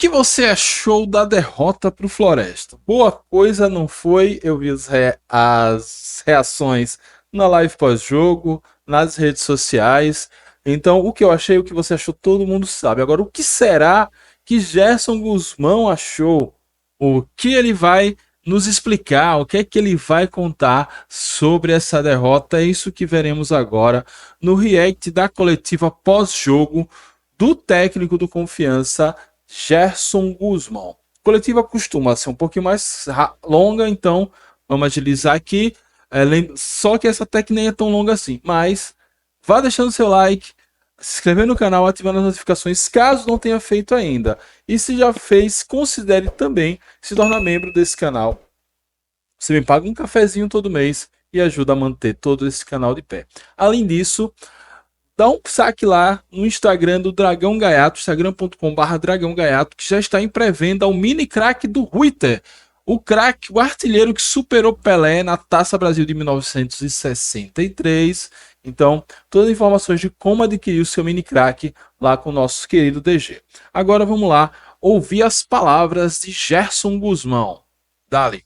que você achou da derrota para o Floresta? Boa coisa não foi? Eu vi as reações na live pós-jogo, nas redes sociais. Então, o que eu achei, o que você achou, todo mundo sabe. Agora, o que será que Gerson Guzmão achou? O que ele vai nos explicar? O que é que ele vai contar sobre essa derrota? É isso que veremos agora no react da coletiva pós-jogo do técnico do Confiança, Gerson Guzmão. A coletiva costuma ser um pouquinho mais longa, então vamos agilizar aqui. Só que essa técnica nem é tão longa assim. Mas vá deixando seu like, se inscrever no canal, ativando as notificações caso não tenha feito ainda. E se já fez, considere também se tornar membro desse canal. Você me paga um cafezinho todo mês e ajuda a manter todo esse canal de pé. Além disso, dá um saque lá no Instagram do Dragão Gaiato, instagram.com/Dragão Gaiato, que já está em pré-venda o mini craque do Ruiter. O craque, o artilheiro que superou Pelé na Taça Brasil de 1963. Então, todas as informações de como adquirir o seu mini craque lá com o nosso querido DG. Agora vamos lá ouvir as palavras de Gerson Guzmão. Dali.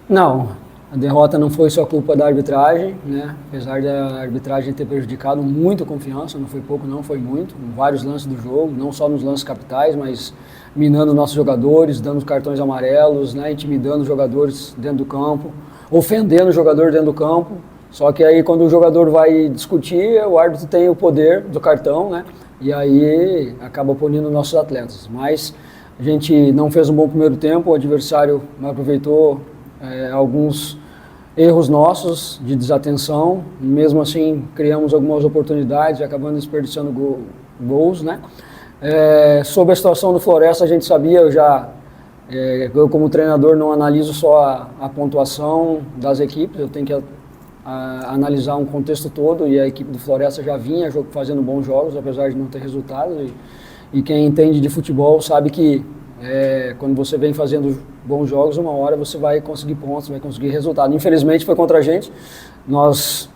Não, a derrota não foi só culpa da arbitragem, né? Apesar da arbitragem ter prejudicado muito a Confiança, não foi pouco, não foi muito, em vários lances do jogo, não só nos lances capitais, mas minando nossos jogadores, dando cartões amarelos, né? Intimidando os jogadores dentro do campo, ofendendo o jogador dentro do campo. Só que aí quando o jogador vai discutir, o árbitro tem o poder do cartão, né? E aí acaba punindo nossos atletas. Mas a gente não fez um bom primeiro tempo, o adversário aproveitou alguns erros nossos de desatenção, mesmo assim criamos algumas oportunidades, acabando desperdiçando gols, né? Sobre a situação do Floresta, a gente sabia, eu como treinador não analiso só a pontuação das equipes, eu tenho que analisar um contexto todo, e a equipe do Floresta já vinha fazendo bons jogos, apesar de não ter resultado, e quem entende de futebol sabe que quando você vem fazendo bons jogos, uma hora você vai conseguir pontos, vai conseguir resultado. Infelizmente foi contra a gente, nós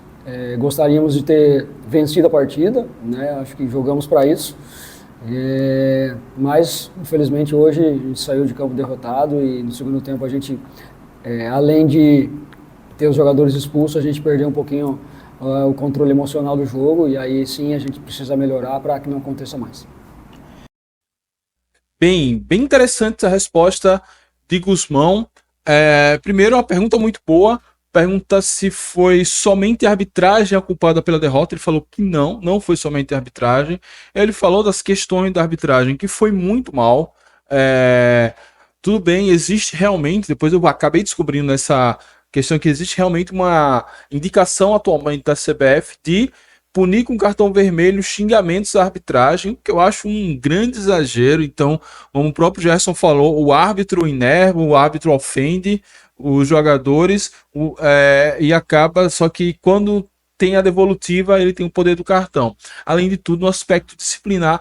gostaríamos de ter vencido a partida, né? Acho que jogamos para isso, mas infelizmente hoje a gente saiu de campo derrotado e no segundo tempo a gente, além de ter os jogadores expulsos, a gente perdeu um pouquinho o controle emocional do jogo, e aí sim a gente precisa melhorar para que não aconteça mais. Bem interessante a resposta de Guzmão. Primeiro, uma pergunta muito boa. Pergunta se foi somente a arbitragem a culpada pela derrota. Ele falou que não foi somente a arbitragem. Ele falou das questões da arbitragem, que foi muito mal. Tudo bem, existe realmente, depois eu acabei descobrindo essa questão, que existe realmente uma indicação atualmente da CBF de punir com cartão vermelho xingamentos à arbitragem, que eu acho um grande exagero. Então, como o próprio Gerson falou, o árbitro enerva, o árbitro ofende os jogadores, e acaba, só que quando tem a devolutiva, ele tem o poder do cartão. Além de tudo, no aspecto disciplinar,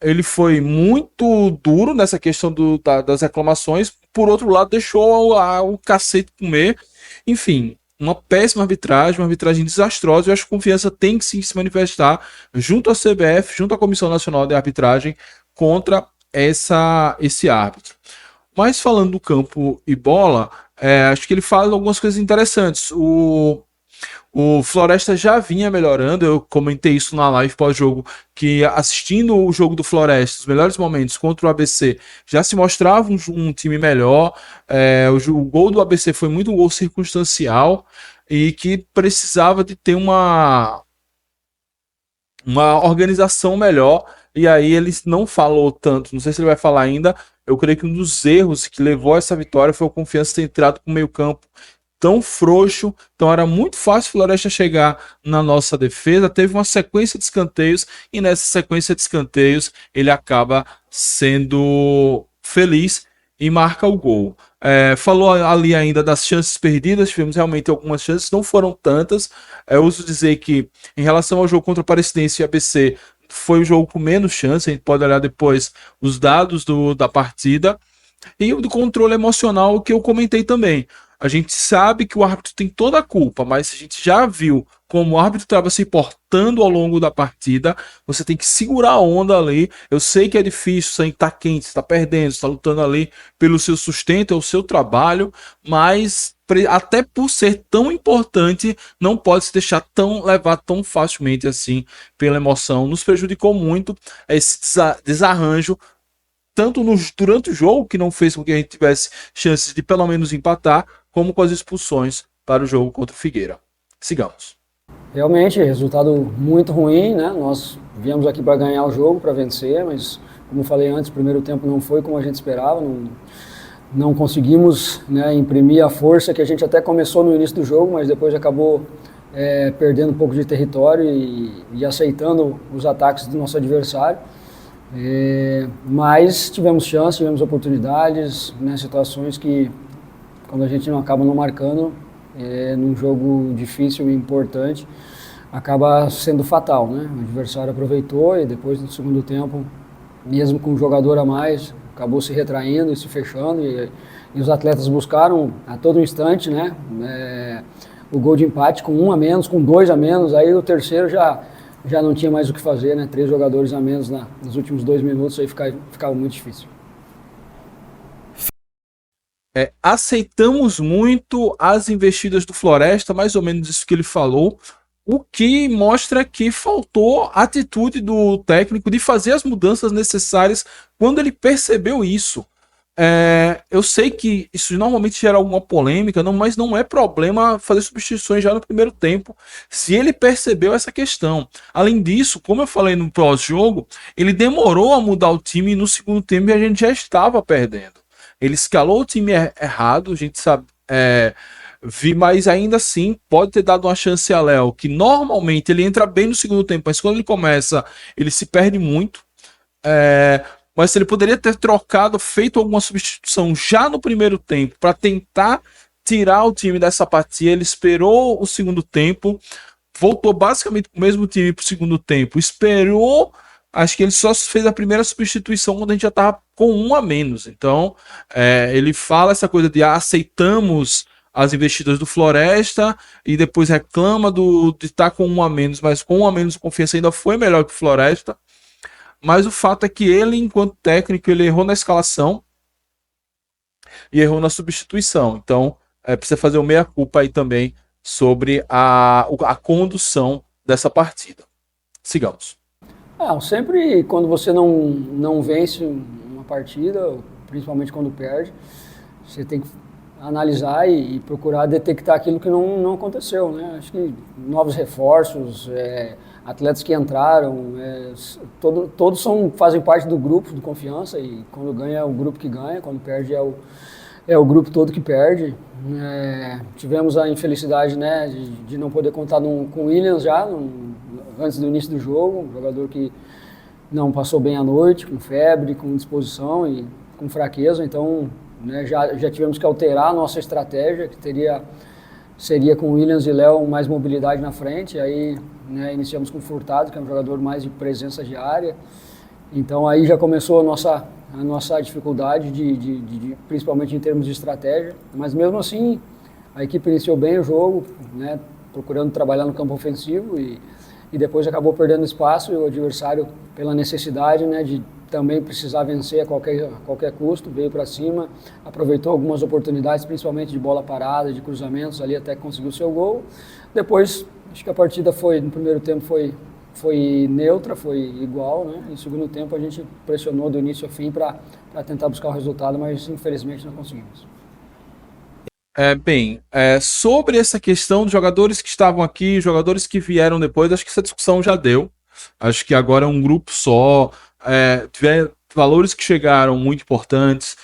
ele foi muito duro nessa questão das reclamações. Por outro lado, deixou o cacete comer. Enfim, uma péssima arbitragem, uma arbitragem desastrosa. Eu acho que a Confiança tem que sim se manifestar junto à CBF, junto à Comissão Nacional de Arbitragem, contra esse árbitro. Mas falando do campo e bola, acho que ele fala algumas coisas interessantes. O Floresta já vinha melhorando, eu comentei isso na live pós-jogo, que assistindo o jogo do Floresta, os melhores momentos contra o ABC, já se mostrava um time melhor. O gol do ABC foi muito um gol circunstancial e que precisava de ter uma organização melhor. E aí ele não falou tanto, não sei se ele vai falar ainda. Eu creio que um dos erros que levou a essa vitória foi o Confiança ter entrado com o meio campo tão frouxo, então era muito fácil o Floresta chegar na nossa defesa. Teve uma sequência de escanteios e nessa sequência de escanteios ele acaba sendo feliz e marca o gol. Falou ali ainda das chances perdidas, tivemos realmente algumas chances, não foram tantas. Eu uso dizer que em relação ao jogo contra o Aparecidense e ABC, foi o jogo com menos chance. A gente pode olhar depois os dados da partida. E o do controle emocional, que eu comentei também. A gente sabe que o árbitro tem toda a culpa, mas a gente já viu como o árbitro estava se portando ao longo da partida. Você tem que segurar a onda ali. Eu sei que é difícil, você está quente, você está perdendo, você está lutando ali pelo seu sustento, é o seu trabalho, mas até por ser tão importante, não pode se deixar levar tão facilmente assim pela emoção. Nos prejudicou muito esse desarranjo, tanto durante o jogo, que não fez com que a gente tivesse chances de pelo menos empatar, como com as expulsões para o jogo contra o Figueira. Sigamos. Realmente, resultado muito ruim, né? Nós viemos aqui para ganhar o jogo, para vencer, mas como eu falei antes, o primeiro tempo não foi como a gente esperava, não conseguimos, né, imprimir a força que a gente até começou no início do jogo, mas depois acabou perdendo um pouco de território e aceitando os ataques do nosso adversário. Mas tivemos chance, tivemos oportunidades, né, situações que quando a gente não acaba não marcando, num jogo difícil e importante, acaba sendo fatal, né? O adversário aproveitou e depois no segundo tempo, mesmo com um jogador a mais, acabou se retraindo e se fechando e os atletas buscaram a todo instante, né? O gol de empate com 1 a menos, com 2 a menos, aí o terceiro já não tinha mais o que fazer, né? 3 jogadores a menos nos últimos 2 minutos, aí ficava muito difícil. Aceitamos muito as investidas do Floresta, mais ou menos isso que ele falou, o que mostra que faltou atitude do técnico de fazer as mudanças necessárias quando ele percebeu isso. Eu sei que isso normalmente gera alguma polêmica, mas não é problema fazer substituições já no primeiro tempo, se ele percebeu essa questão. Além disso, como eu falei no pós-jogo, ele demorou a mudar o time no segundo tempo e a gente já estava perdendo. Ele escalou o time errado, a gente sabe, mas ainda assim pode ter dado uma chance a Léo, que normalmente ele entra bem no segundo tempo, mas quando ele começa, ele se perde muito. Mas ele poderia ter trocado, feito alguma substituição já no primeiro tempo para tentar tirar o time dessa apatia. Ele esperou o segundo tempo, voltou basicamente com o mesmo time para o segundo tempo, esperou. Acho que ele só fez a primeira substituição quando a gente já estava com 1 a menos. Então, ele fala essa coisa de aceitamos as investidas do Floresta e depois reclama de estar com 1 a menos, mas com 1 a menos o Confiança ainda foi melhor que o Floresta. Mas o fato é que ele, enquanto técnico, ele errou na escalação e errou na substituição. Então, precisa fazer o meia-culpa aí também sobre a condução dessa partida. Sigamos. Sempre quando você não vence uma partida, principalmente quando perde, você tem que analisar e procurar detectar aquilo que não aconteceu, né? Acho que novos reforços, atletas que entraram, todos fazem parte do grupo do Confiança e quando ganha é o grupo que ganha, quando perde é o grupo todo que perde. Tivemos a infelicidade, né, de não poder contar com o Williams já antes do início do jogo, um jogador que não passou bem a noite, com febre, com disposição e com fraqueza, então, né, já tivemos que alterar a nossa estratégia, que seria com Williams e Léo mais mobilidade na frente, aí, né, iniciamos com o Furtado, que é um jogador mais de presença de área, então aí já começou a nossa dificuldade, principalmente em termos de estratégia, mas mesmo assim a equipe iniciou bem o jogo, né, procurando trabalhar no campo ofensivo e depois acabou perdendo espaço e o adversário, pela necessidade, né, de também precisar vencer a qualquer custo, veio para cima, aproveitou algumas oportunidades, principalmente de bola parada, de cruzamentos ali até que conseguiu seu gol. Depois, acho que a partida no primeiro tempo foi neutra, foi igual, né? No segundo tempo a gente pressionou do início ao fim para tentar buscar o resultado, mas infelizmente não conseguimos. Sobre essa questão dos jogadores que estavam aqui, jogadores que vieram depois, acho que essa discussão já deu. Acho que agora é um grupo só. Tiver valores que chegaram muito importantes,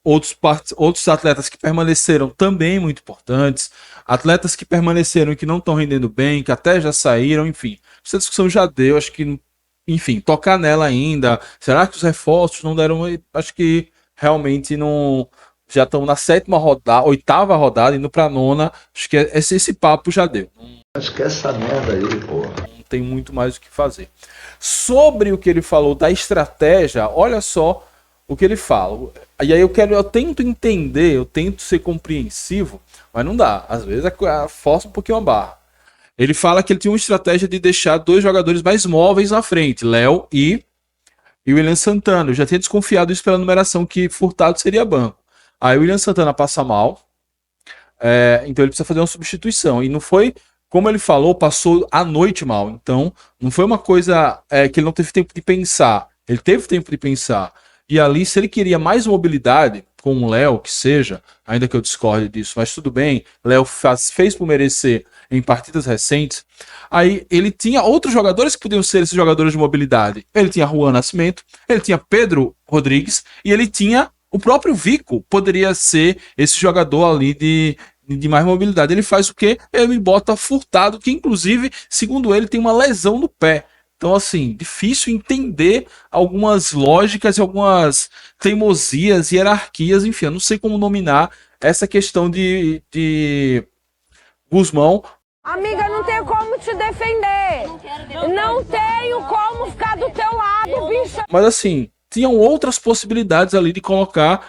outros atletas que permaneceram também muito importantes, atletas que permaneceram e que não estão rendendo bem, que até já saíram, enfim. Essa discussão já deu, acho que, enfim, tocar nela ainda. Será que os reforços não deram? Acho que realmente não. Já estamos na 8ª rodada, indo para a 9ª. Acho que esse papo já deu. Acho que essa merda aí, porra. Não tem muito mais o que fazer. Sobre o que ele falou da estratégia, olha só o que ele fala. E aí eu tento entender, eu tento ser compreensivo mas não dá. Às vezes força um pouquinho a barra. Ele fala que ele tinha uma estratégia de deixar 2 jogadores mais móveis na frente, Léo e William Santana. Eu já tinha desconfiado isso pela numeração, que Furtado seria banco. Aí o William Santana passa mal, então ele precisa fazer uma substituição. E não foi, como ele falou, passou a noite mal. Então não foi uma coisa que ele não teve tempo de pensar. Ele teve tempo de pensar. E ali, se ele queria mais mobilidade, com o Léo, que seja, ainda que eu discorde disso, mas tudo bem, Léo fez por merecer em partidas recentes, aí ele tinha outros jogadores que podiam ser esses jogadores de mobilidade. Ele tinha Juan Nascimento, ele tinha Pedro Rodrigues, e ele tinha o próprio Vico, poderia ser esse jogador ali de mais mobilidade. Ele faz o quê? Ele bota Furtado, que inclusive, segundo ele, tem uma lesão no pé. Então, assim, difícil entender algumas lógicas e algumas teimosias, hierarquias, enfim, eu não sei como nominar essa questão de Guzmão. Amiga, não tenho como te defender. Não tenho como ficar do teu lado, bicho. Mas, assim, tinham outras possibilidades ali de colocar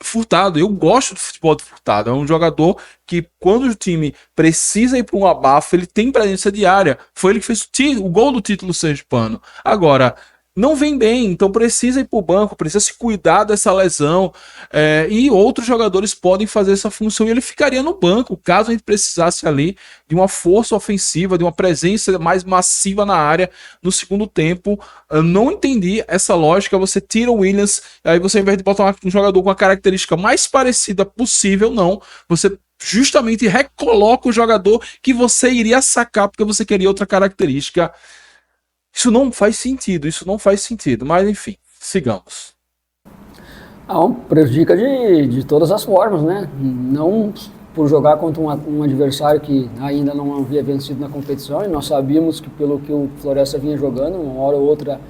Furtado. Eu gosto do futebol de Furtado. É um jogador que, quando o time precisa ir para um abafo, ele tem presença diária. Foi ele que fez o gol do título sergipano. Agora, não vem bem, então precisa ir para o banco, precisa se cuidar dessa lesão. E outros jogadores podem fazer essa função e ele ficaria no banco, caso a gente precisasse ali de uma força ofensiva, de uma presença mais massiva na área no segundo tempo. Eu não entendi essa lógica. Você tira o Williams, aí você, ao invés de botar um jogador com a característica mais parecida possível, não. Você justamente recoloca o jogador que você iria sacar porque você queria outra característica. Isso não faz sentido, mas enfim, sigamos. Prejudica de todas as formas, né? Não por jogar contra um adversário que ainda não havia vencido na competição, e nós sabíamos que pelo que o Floresta vinha jogando, uma hora ou outra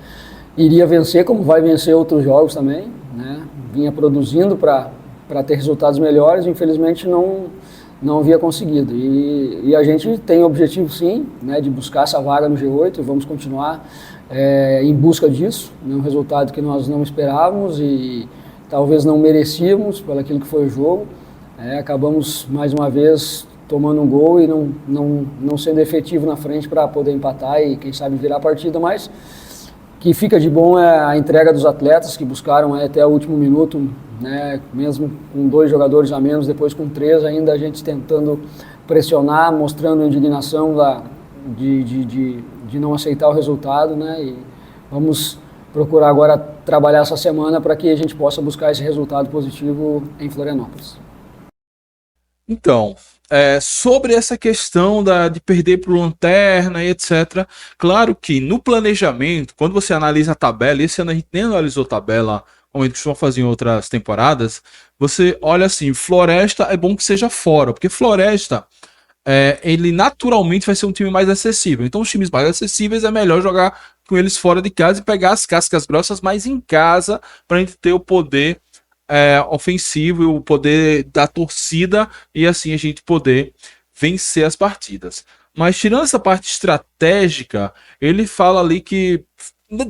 iria vencer, como vai vencer outros jogos também, né? Vinha produzindo para ter resultados melhores, infelizmente não havia conseguido. E a gente tem o objetivo, sim, né, de buscar essa vaga no G8, e vamos continuar em busca disso, né, um resultado que nós não esperávamos e talvez não merecíamos pelo aquilo que foi o jogo. Acabamos, mais uma vez, tomando um gol e não sendo efetivo na frente para poder empatar e, quem sabe, virar a partida, mas que fica de bom é a entrega dos atletas que buscaram até o último minuto, né, mesmo com 2 jogadores a menos, depois com 3 ainda, a gente tentando pressionar, mostrando a indignação de não aceitar o resultado, né, e vamos procurar agora trabalhar essa semana para que a gente possa buscar esse resultado positivo em Florianópolis. Então, sobre essa questão de perder para o Lanterna e etc. Claro que no planejamento, quando você analisa a tabela, esse ano a gente nem analisou a tabela, como a gente costuma fazer em outras temporadas, você olha assim, Floresta é bom que seja fora, porque Floresta, ele naturalmente vai ser um time mais acessível. Então os times mais acessíveis é melhor jogar com eles fora de casa e pegar as cascas grossas mais em casa, para a gente ter o poder ofensivo e o poder da torcida e assim a gente poder vencer as partidas. Mas tirando essa parte estratégica, ele fala ali que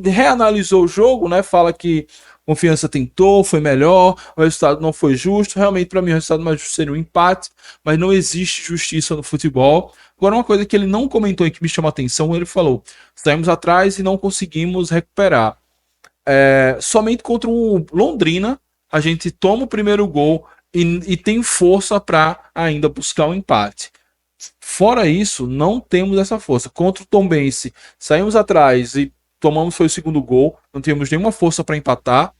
reanalisou o jogo, né? Fala que Confiança tentou, foi melhor, o resultado não foi justo. Realmente, para mim, o resultado mais justo seria um empate, mas não existe justiça no futebol. Agora, uma coisa que ele não comentou e que me chama a atenção, ele falou: saímos atrás e não conseguimos recuperar. Somente contra o Londrina a gente toma o primeiro gol e tem força para ainda buscar um empate. Fora isso, não temos essa força. Contra o Tombense, saímos atrás e foi o segundo gol, não tivemos nenhuma força para empatar.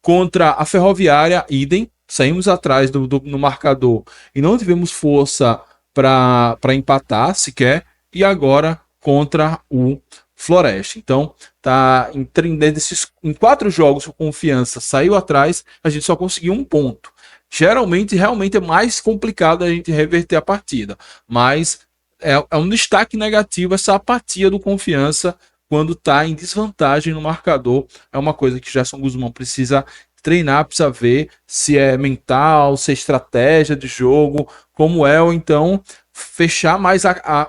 Contra a Ferroviária, idem, saímos atrás no marcador e não tivemos força para empatar sequer. E agora contra o Floresta. Então, tá em 4 jogos, com Confiança saiu atrás, a gente só conseguiu 1 ponto. Geralmente, realmente é mais complicado a gente reverter a partida, mas é um destaque negativo essa apatia do Confiança quando está em desvantagem no marcador. É uma coisa que Gerson Guzmão precisa treinar, precisa ver se é mental, se é estratégia de jogo, como ou então fechar mais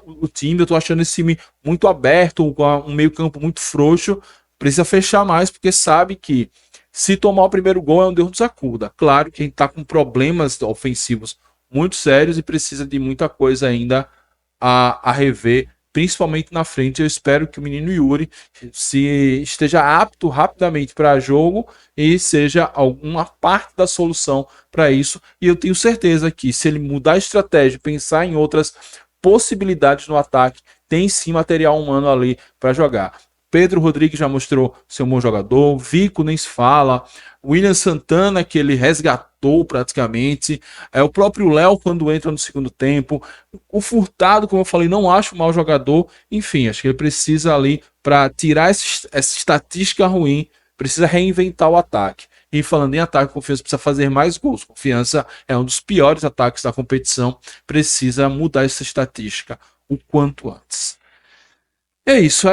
o time. Eu tô achando esse time muito aberto, com um meio campo muito frouxo. Precisa fechar mais, porque sabe que se tomar o primeiro gol é um Deus nos acuda. Claro que a gente tá com problemas ofensivos muito sérios e precisa de muita coisa ainda a rever, principalmente na frente. Eu espero que o menino Yuri se esteja apto rapidamente para jogo e seja alguma parte da solução para isso. E eu tenho certeza que se ele mudar a estratégia, pensar em outras possibilidades no ataque, tem sim material humano ali para jogar. Pedro Rodrigues já mostrou ser um bom jogador, Vico nem se fala, William Santana, que ele resgatou praticamente, o próprio Léo quando entra no segundo tempo, o Furtado, como eu falei, não acho um mau jogador, enfim, acho que ele precisa ali, para tirar essa estatística ruim, precisa reinventar o ataque. E falando em ataque, Confiança precisa fazer mais gols. Confiança é um dos piores ataques da competição, precisa mudar essa estatística o quanto antes. É isso,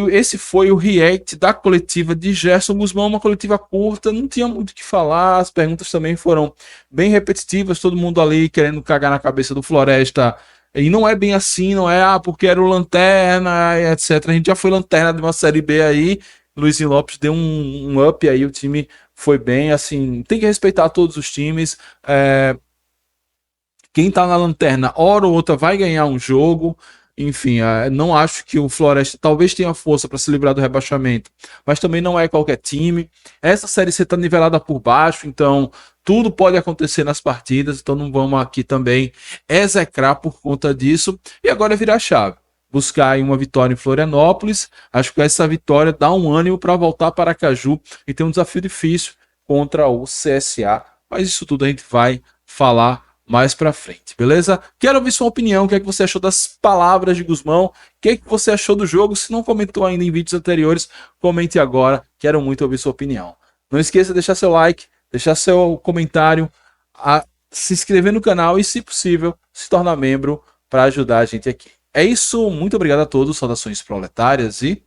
esse foi o react da coletiva de Gerson Gusmão, uma coletiva curta, não tinha muito o que falar, as perguntas também foram bem repetitivas, todo mundo ali querendo cagar na cabeça do Floresta, e não é bem assim, não é porque era o Lanterna, etc. A gente já foi Lanterna de uma Série B aí, Luizinho Lopes deu um up aí, o time foi bem, assim, tem que respeitar todos os times, quem tá na Lanterna, hora ou outra, vai ganhar um jogo. Enfim, não acho que o Floresta talvez tenha força para se livrar do rebaixamento, mas também não é qualquer time. Essa Série C está nivelada por baixo, então tudo pode acontecer nas partidas, então não vamos aqui também execrar por conta disso. E agora é virar a chave, buscar aí uma vitória em Florianópolis. Acho que essa vitória dá um ânimo para voltar para Aracaju e ter um desafio difícil contra o CSA, mas isso tudo a gente vai falar mais pra frente, beleza? Quero ouvir sua opinião, o que é que você achou das palavras de Gusmão, o que é que você achou do jogo, se não comentou ainda em vídeos anteriores, comente agora, quero muito ouvir sua opinião. Não esqueça de deixar seu like, deixar seu comentário, se inscrever no canal e, se possível, se tornar membro para ajudar a gente aqui. É isso, muito obrigado a todos, saudações proletárias e